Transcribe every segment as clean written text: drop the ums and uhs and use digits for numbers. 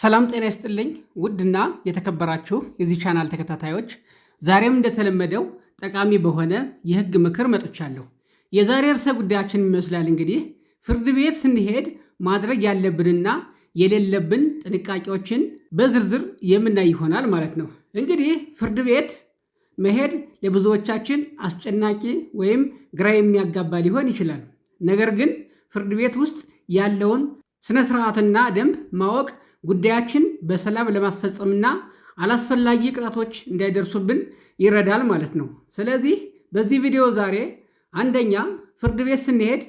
ሰላም ጤና ይስጥልኝ ውድና የተከበራችሁ የዚህ ቻናል ተከታታዮች፣ ዛሬም እንደተለመደው ጠቃሚ በሆነ የህግ ምክር መጥቻለሁ። የዛሬ ርዕሰ ጉዳያችን ይመስላል እንግዲህ ፍርድ ቤት ስንሄድ ማድረግ ያለብንና የሌለብን ጥንቃቄዎችን በዝርዝር የምናይ ይሆናል ማለት ነው። እንግዲህ ፍርድ ቤት መሄድ ለብዙዎቻችን አስጨናቂ ወይም ግራ የሚያጋባ ሊሆን ይችላል። ነገር ግን ፍርድ ቤት ውስጥ ያለውን ስነ ስርዓትና ደንብ ማወቅ ጉዳያችን በሰላም ለማስፈጸምና አላስፈላጊ ቅጣቶች እንዳይደርሱብን ይረዳል ማለት ነው። ስለዚህ በዚህ ቪዲዮ ዛሬ አንደኛ ፍርድ ቤት ስንሄድ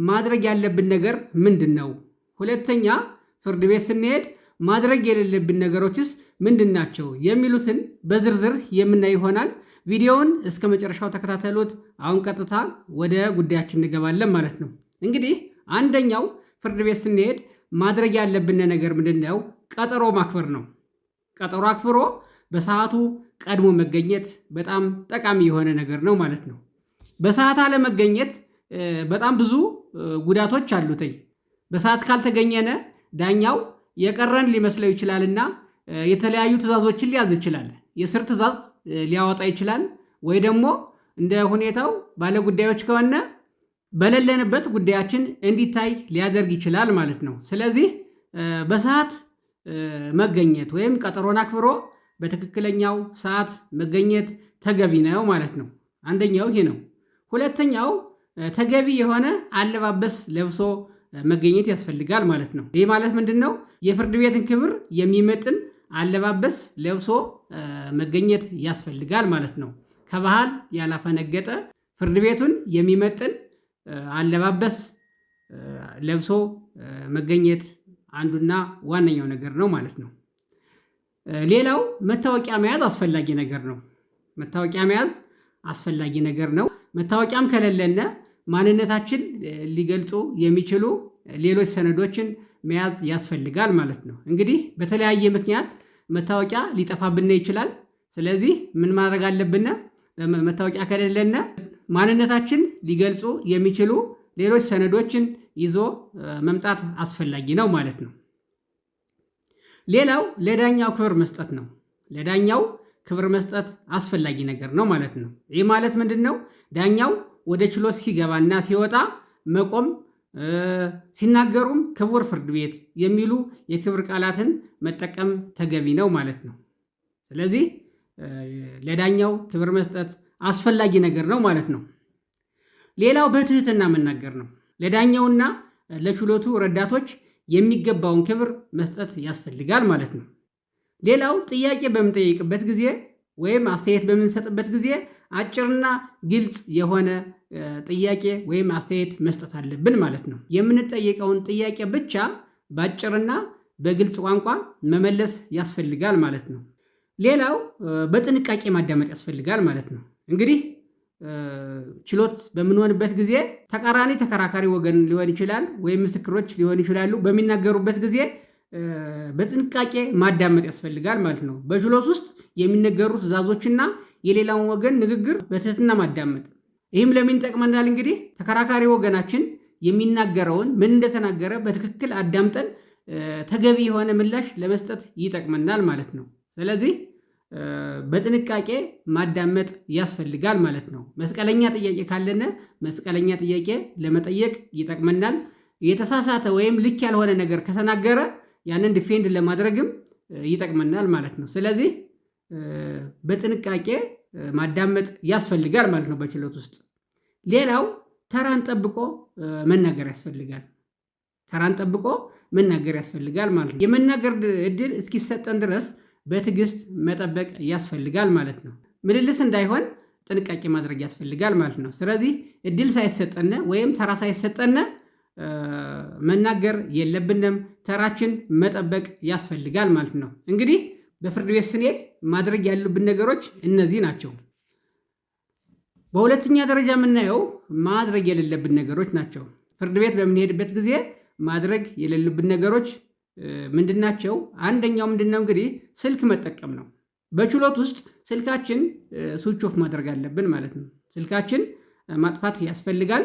ማድረግ ያለብን ነገር ምንድን ነው? ሁለተኛ ፍርድ ቤት ስንሄድ ማድረግ የሌለብን ነገሮችስ ምንድን ናቸው? የሚሉትን በዝርዝር የምናይ ይሆናል። ቪዲዮውን እስከ መጨረሻው ተከታተሉት። አሁን ቀጥታ ወደ ጉዳያችን እንገባለን ማለት ነው። እንግዲህ አንደኛው ፍርድ ቤት ስንሄድ ማድረግ ያለብን ነገር ምንድን ነው? ቀጠሮ ማክበር ነው። ቀጠሮ አክብሮ በሰዓቱ ቀድሞ መገኘት በጣም ጠቃሚ የሆነ ነገር ነው ማለት ነው። በሰዓት አለመገኘት በጣም ብዙ ጉዳቶች አሉት። በሰዓት ካልተገኘነ ዳኛው የቀረን ሊመስለው ይችላልና የተለያዩ ትዕዛዞችን ሊያዝ ይችላል። የስር ትዕዛዝ ሊያወጣ ይችላል፣ ወይ ደግሞ እንደ ሁኔታው ባለጉዳዮች ከሆነ በሌለንበት ጉዳያችን እንዲታይ ሊያደርግ ይችላል ማለት ነው። ስለዚህ በሰዓት መገኘት ወይም ቀጠሮን አክብሮ በትክክለኛው ሰዓት መገኘት ተገቢ ነው ማለት ነው። አንደኛው ይሄ ነው። ሁለተኛው ተገቢ የሆነ አለባበስ ለብሶ መገኘት ያስፈልጋል ማለት ነው። ይህ ማለት ምንድን ነው? የፍርድ ቤትን ክብር የሚመጥን አለባበስ ለብሶ መገኘት ያስፈልጋል ማለት ነው። ከባህል ያላፈነገጠ ፍርድ ቤቱን የሚመጥን አለባበስ ለብሶ መገኘት አንዱና ዋነኛው ነገር ነው ማለት ነው። ሌላው መታወቂያ መያዝ አስፈላጊ ነገር ነው። መታወቂያ መያዝ አስፈላጊ ነገር ነው። መታወቂያም ከሌለነ ማንነታችን ሊገልጹ የሚችሉ ሌሎች ሰነዶችን መያዝ ያስፈልጋል ማለት ነው። እንግዲህ በተለያየ ምክንያት መታወቂያ ሊጠፋብን ይችላል። ስለዚህ ምን ማድረግ አለብን? መታወቂያ ከሌለነ ማንነታችን ሊገልጹ የሚችሉ ሌሎች ሰነዶችን ይዞ መምጣት አስፈላጊ ነው ማለት ነው። ሌላው ለዳኛው ክብር መስጠት ነው። ለዳኛው ክብር መስጠት አስፈላጊ ነገር ነው ማለት ነው። ይህ ማለት ምንድን ነው? ዳኛው ወደ ችሎት ሲገባና ሲወጣ መቆም፣ ሲናገሩም ክቡር ፍርድ ቤት የሚሉ የክብር ቃላትን መጠቀም ተገቢ ነው ማለት ነው። ስለዚህ ለዳኛው ክብር መስጠት አስፈላጊ ነገር ነው ማለት ነው። ሌላው በትህትና መናገር ነው። ለዳኛውና ለችሎቱ ረዳቶች የሚገባውን ክብር መስጠት ያስፈልጋል ማለት ነው። ሌላው ጥያቄ በምንጠይቅበት ጊዜ ወይም አስተያየት በምንሰጥበት ጊዜ አጭርና ግልጽ የሆነ ጥያቄ ወይም አስተያየት መስጠት አለብን ማለት ነው። የምንጠየቀውን ጥያቄ ብቻ በአጭርና በግልጽ ቋንቋ መመለስ ያስፈልጋል ማለት ነው። ሌላው በጥንቃቄ ማዳመጥ ያስፈልጋል ማለት ነው። እንግዲህ ችሎት በምንሆንበት ጊዜ ተከራካሪ ወገን ሊሆን ይችላል ወይም ምስክሮች ሊሆን ይችላሉ። በሚናገሩበት ጊዜ በጥንቃቄ ማዳመጥ ያስፈልጋል ማለት ነው። በችሎት ውስጥ የሚነገሩ ትዕዛዞችና የሌላውን ወገን ንግግር በትህትና ማዳመጥ። ይህም ለምን ይጠቅመናል? እንግዲህ ተከራካሪ ወገናችን የሚናገረውን ምን እንደተናገረ በትክክል አዳምጠን ተገቢ የሆነ ምላሽ ለመስጠት ይጠቅመናል ማለት ነው። ስለዚህ በጥንቃቄ ማዳመጥ ያስፈልጋል ማለት ነው። መስቀለኛ ጥያቄ ካለነ መስቀለኛ ጥያቄ ለመጠየቅ ይጠቅመናል። የተሳሳተ ወይም ልክ ያልሆነ ነገር ከተናገረ ያንን ዲፌንድ ለማድረግም ይጠቅመናል ማለት ነው። ስለዚህ በጥንቃቄ ማዳመጥ ያስፈልጋል ማለት ነው በችሎት ውስጥ። ሌላው ተራን ጠብቆ መናገር ያስፈልጋል። ተራን ጠብቆ መናገር ያስፈልጋል ማለት ነው። የመናገር እድል እስኪሰጠን ድረስ በትዕግስት መጠበቅ ያስፈልጋል ማለት ነው። ምልልስ እንዳይሆን ጥንቃቄ ማድረግ ያስፈልጋል ማለት ነው። ስለዚህ እድል ሳይሰጠነ ወይም ተራ ሳይሰጠነ መናገር የለብንም። ተራችን መጠበቅ ያስፈልጋል ማለት ነው። እንግዲህ በፍርድ ቤት ስንሄድ ማድረግ ያሉብን ነገሮች እነዚህ ናቸው። በሁለተኛ ደረጃ የምናየው ማድረግ የሌለብን ነገሮች ናቸው። ፍርድ ቤት በምንሄድበት ጊዜ ማድረግ የሌሉብን ነገሮች ምንድናቸው? አንደኛው ምንድነው? እንግዲህ ስልክ መጠቀም ነው። በችሎት ውስጥ ስልካችን ስዊች ኦፍ ማድረግ አለብን ማለት ነው። ስልካችን ማጥፋት ያስፈልጋል፣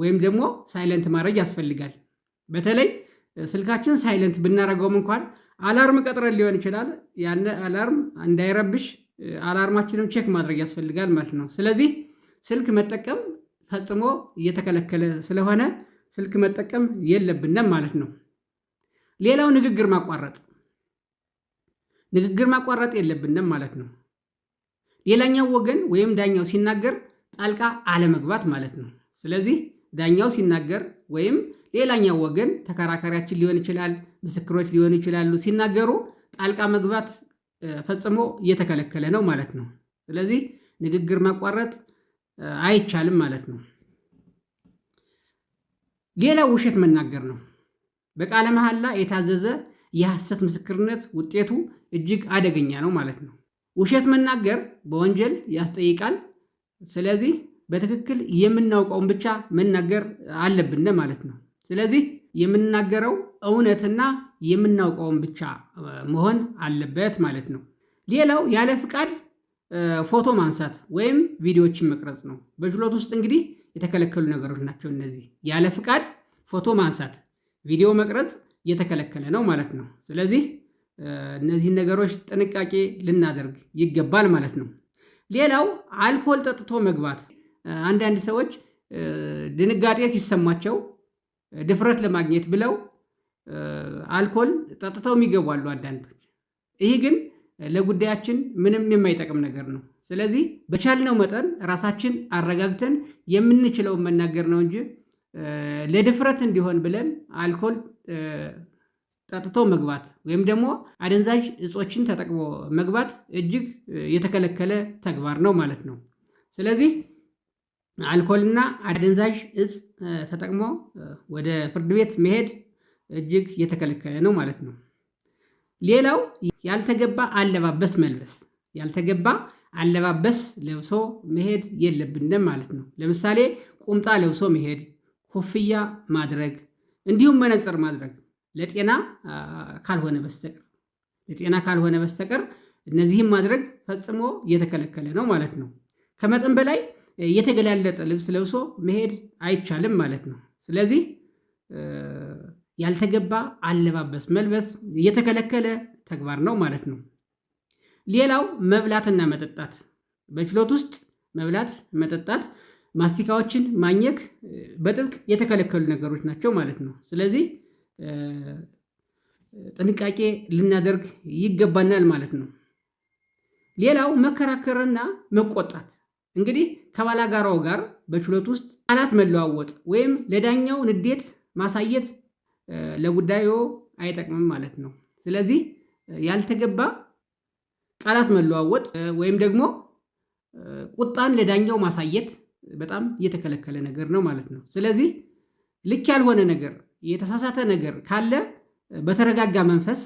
ወይም ደግሞ ሳይለንት ማድረግ ያስፈልጋል። በተለይ ስልካችን ሳይለንት ብናደርገውም እንኳን አላርም ቀጥረን ሊሆን ይችላል። ያን አላርም እንዳይረብሽ አላርማችንም ቼክ ማድረግ ያስፈልጋል ማለት ነው። ስለዚህ ስልክ መጠቀም ፈጽሞ እየተከለከለ ስለሆነ ስልክ መጠቀም የለብንም ማለት ነው። ሌላው ንግግር ማቋረጥ የለብንም ማለት ነው። ሌላኛው ወገን ወይም ዳኛው ሲናገር ጣልቃ አለመግባት ማለት ነው። ስለዚህ ዳኛው ሲናገር ወይም ሌላኛው ወገን ተከራካሪያችን ሊሆን ይችላል፣ ምስክሮች ሊሆኑ ይችላሉ፣ ሲናገሩ ጣልቃ መግባት ፈጽሞ እየተከለከለ ነው ማለት ነው። ስለዚህ ንግግር ማቋረጥ አይቻልም ማለት ነው። ሌላው ውሸት መናገር ነው። በቃለ መሐላ የታዘዘ የሐሰት ምስክርነት ውጤቱ እጅግ አደገኛ ነው ማለት ነው። ውሸት መናገር በወንጀል ያስጠይቃል። ስለዚህ በትክክል የምናውቀውን ብቻ መናገር አለብን ማለት ነው። ስለዚህ የምናገረው እውነትና የምናውቀውን ብቻ መሆን አለበት ማለት ነው። ሌላው ያለ ፍቃድ ፎቶ ማንሳት ወይም ቪዲዮዎችን መቅረጽ ነው። በችሎት ውስጥ እንግዲህ የተከለከሉ ነገሮች ናቸው እነዚህ። ያለ ፍቃድ ፎቶ ማንሳት፣ ቪዲዮ መቅረጽ የተከለከለ ነው ማለት ነው። ስለዚህ እነዚህን ነገሮች ጥንቃቄ ልናደርግ ይገባል ማለት ነው። ሌላው አልኮል ጠጥቶ መግባት። አንዳንድ ሰዎች ድንጋጤ ሲሰማቸው ድፍረት ለማግኘት ብለው አልኮል ጠጥተው የሚገቡ አሉ አንዳንዶች። ይህ ግን ለጉዳያችን ምንም የማይጠቅም ነገር ነው። ስለዚህ በቻልነው መጠን ራሳችን አረጋግተን የምንችለውን መናገር ነው እንጂ ለድፍረት እንዲሆን ብለን አልኮል ጠጥቶ መግባት ወይም ደግሞ አደንዛዥ እጾችን ተጠቅሞ መግባት እጅግ የተከለከለ ተግባር ነው ማለት ነው። ስለዚህ አልኮልና አደንዛዥ እጽ ተጠቅሞ ወደ ፍርድ ቤት መሄድ እጅግ የተከለከለ ነው ማለት ነው። ሌላው ያልተገባ አለባበስ መልበስ። ያልተገባ አለባበስ ለብሶ መሄድ የለብንም ማለት ነው። ለምሳሌ ቁምጣ ለብሶ መሄድ፣ ኮፍያ ማድረግ፣ እንዲሁም መነጽር ማድረግ ለጤና ካልሆነ በስተቀር እነዚህም ማድረግ ፈጽሞ የተከለከለ ነው ማለት ነው። ከመጠን በላይ የተገላለጠ ልብስ ለብሶ መሄድ አይቻልም ማለት ነው። ስለዚህ ያልተገባ አለባበስ መልበስ የተከለከለ ተግባር ነው ማለት ነው። ሌላው መብላትና መጠጣት። በችሎት ውስጥ መብላት፣ መጠጣት፣ ማስቲካዎችን ማኘክ በጥብቅ የተከለከሉ ነገሮች ናቸው ማለት ነው። ስለዚህ ጥንቃቄ ልናደርግ ይገባናል ማለት ነው። ሌላው መከራከርና መቆጣት። እንግዲህ ከባላጋራው ጋር በችሎት ውስጥ ቃላት መለዋወጥ ወይም ለዳኛው ንዴት ማሳየት ለጉዳዩ አይጠቅምም ማለት ነው። ስለዚህ ያልተገባ ቃላት መለዋወጥ ወይም ደግሞ ቁጣን ለዳኛው ማሳየት በጣም የተከለከለ ነገር ነው ማለት ነው። ስለዚህ ልክ ያልሆነ ነገር፣ የተሳሳተ ነገር ካለ በተረጋጋ መንፈስ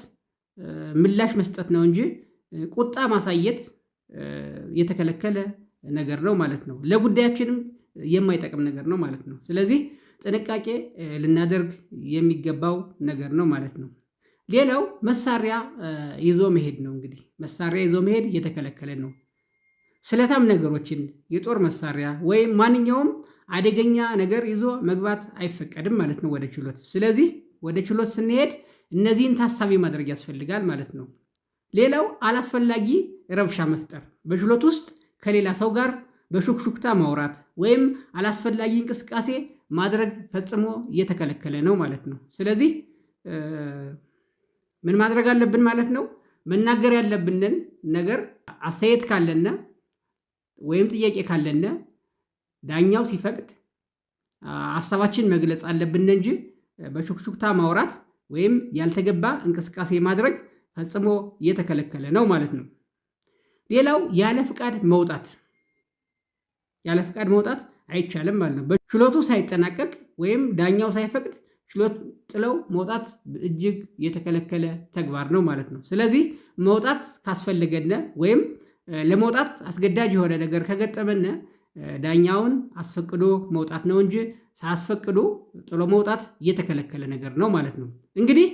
ምላሽ መስጠት ነው እንጂ ቁጣ ማሳየት የተከለከለ ነገር ነው ማለት ነው። ለጉዳያችንም የማይጠቅም ነገር ነው ማለት ነው። ስለዚህ ጥንቃቄ ልናደርግ የሚገባው ነገር ነው ማለት ነው። ሌላው መሳሪያ ይዞ መሄድ ነው። እንግዲህ መሳሪያ ይዞ መሄድ የተከለከለ ነው። ስለታም ነገሮችን፣ የጦር መሳሪያ ወይም ማንኛውም አደገኛ ነገር ይዞ መግባት አይፈቀድም ማለት ነው ወደ ችሎት። ስለዚህ ወደ ችሎት ስንሄድ እነዚህን ታሳቢ ማድረግ ያስፈልጋል ማለት ነው። ሌላው አላስፈላጊ ረብሻ መፍጠር፣ በችሎት ውስጥ ከሌላ ሰው ጋር በሹክሹክታ ማውራት ወይም አላስፈላጊ እንቅስቃሴ ማድረግ ፈጽሞ እየተከለከለ ነው ማለት ነው። ስለዚህ ምን ማድረግ አለብን ማለት ነው? መናገር ያለብንን ነገር አስተያየት ካለነ ወይም ጥያቄ ካለነ ዳኛው ሲፈቅድ ሀሳባችን መግለጽ አለብን እንጂ በሹክሹክታ ማውራት ወይም ያልተገባ እንቅስቃሴ ማድረግ ፈጽሞ እየተከለከለ ነው ማለት ነው። ሌላው ያለ ፍቃድ መውጣት አይቻልም ማለት ነው። ችሎቱ ሳይጠናቀቅ ወይም ዳኛው ሳይፈቅድ ችሎት ጥለው መውጣት እጅግ የተከለከለ ተግባር ነው ማለት ነው። ስለዚህ መውጣት ካስፈለገነ ወይም ለመውጣት አስገዳጅ የሆነ ነገር ከገጠመነ ዳኛውን አስፈቅዶ መውጣት ነው እንጂ ሳያስፈቅዱ ጥሎ መውጣት የተከለከለ ነገር ነው ማለት ነው። እንግዲህ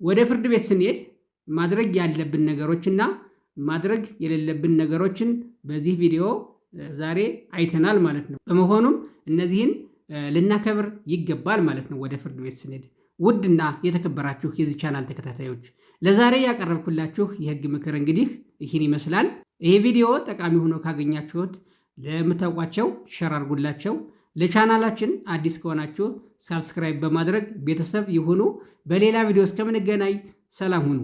ወደ ፍርድ ቤት ስንሄድ ማድረግ ያለብን ነገሮችና ማድረግ የሌለብን ነገሮችን በዚህ ቪዲዮ ዛሬ አይተናል ማለት ነው። በመሆኑም እነዚህን ልናከብር ይገባል ማለት ነው። ወደ ፍርድ ቤት ስንሄድ ውድና የተከበራችሁ የዚህ ቻናል ተከታታዮች ለዛሬ ያቀረብኩላችሁ የህግ ምክር እንግዲህ ይህን ይመስላል። ይህ ቪዲዮ ጠቃሚ ሆኖ ካገኛችሁት ለምታውቋቸው ሸር አድርጉላቸው። ለቻናላችን አዲስ ከሆናችሁ ሳብስክራይብ በማድረግ ቤተሰብ ይሁኑ። በሌላ ቪዲዮ እስከምንገናኝ ሰላም ሁኑ።